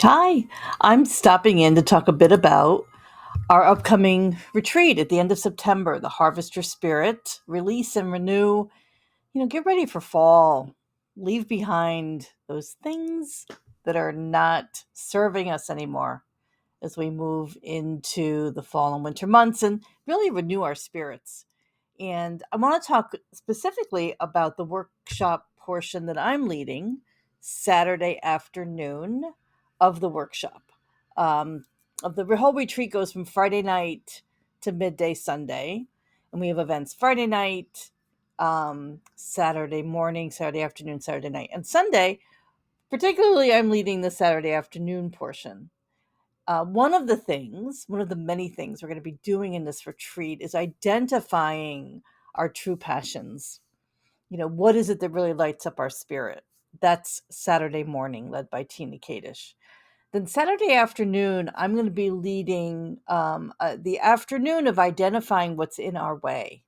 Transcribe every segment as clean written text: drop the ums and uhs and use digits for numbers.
Hi, I'm stopping in to talk a bit about our upcoming retreat at the end of September, the Harvest Your Spirit, release and renew. Get ready for fall. Leave behind those things that are not serving us anymore as we move into the fall and winter months and really renew our spirits. And I want to talk specifically about the workshop portion that I'm leading Saturday afternoon of the workshop. Um, of the whole retreat goes from Friday night to midday Sunday, and we have events Friday night, Saturday morning, Saturday afternoon, Saturday night, and Sunday. Particularly, I'm leading the Saturday afternoon portion. One of the many things we're going to be doing in this retreat is identifying our true passions. What is it that really lights up our spirit? That's Saturday morning, led by Tina Kadish. Then Saturday afternoon, I'm going to be leading the afternoon of identifying what's in our way.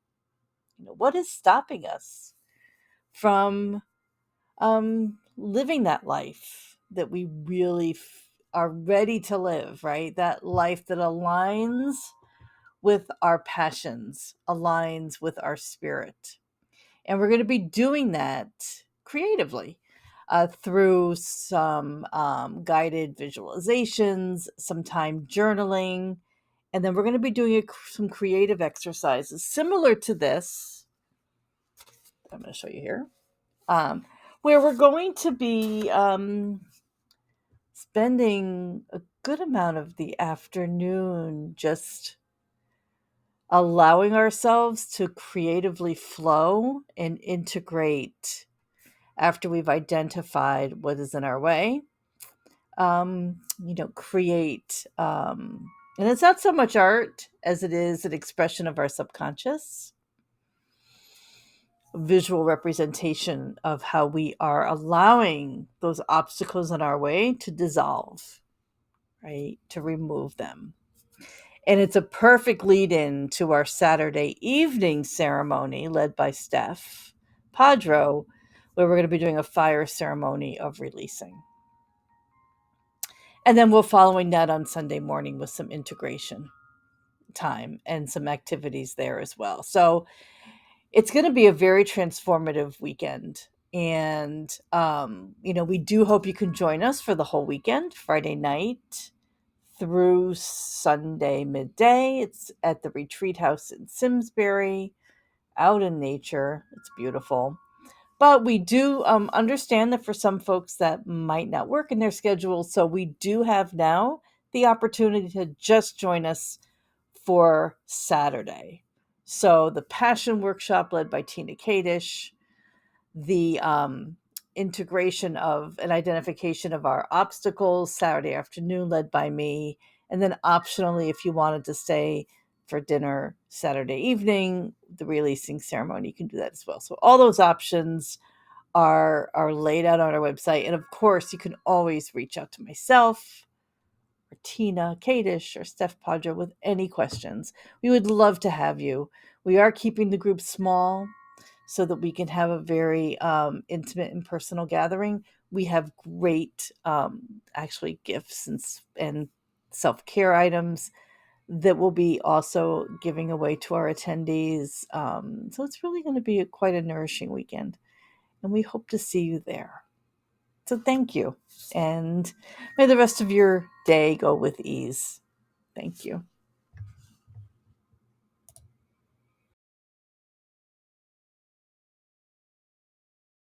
What is stopping us from living that life that we really are ready to live, right? That life that aligns with our passions, aligns with our spirit. And we're going to be doing that creatively through some guided visualizations, some time journaling, and then we're going to be doing some creative exercises similar to this. I'm going to show you here, where we're going to be spending a good amount of the afternoon just allowing ourselves to creatively flow and integrate after we've identified what is in our way. Create, and it's not so much art as it is an expression of our subconscious, visual representation of how we are allowing those obstacles in our way to dissolve, right? To remove them. And it's a perfect lead in to our Saturday evening ceremony led by Steph Padro, where we're going to be doing a fire ceremony of releasing. And then we're following that on Sunday morning with some integration time and some activities there as well. So it's going to be a very transformative weekend. And, we do hope you can join us for the whole weekend, Friday night through Sunday midday. It's at the Retreat House in Simsbury, out in nature. It's beautiful. But we do understand that for some folks that might not work in their schedule. So we do have now the opportunity to just join us for Saturday. So the Passion Workshop led by Tina Kadish, the integration of an identification of our obstacles Saturday afternoon led by me, and then optionally if you wanted to stay for dinner Saturday evening, the releasing ceremony, you can do that as well. So all those options are laid out on our website, and of course you can always reach out to myself or Tina Kadish or Steph Padra with any questions. We would love to have you. We are keeping the group small so that we can have a very intimate and personal gathering. We have great, actually, gifts and self care items that we'll be also giving away to our attendees. So it's really going to be quite a nourishing weekend, and we hope to see you there. So thank you, and may the rest of your day go with ease. Thank you.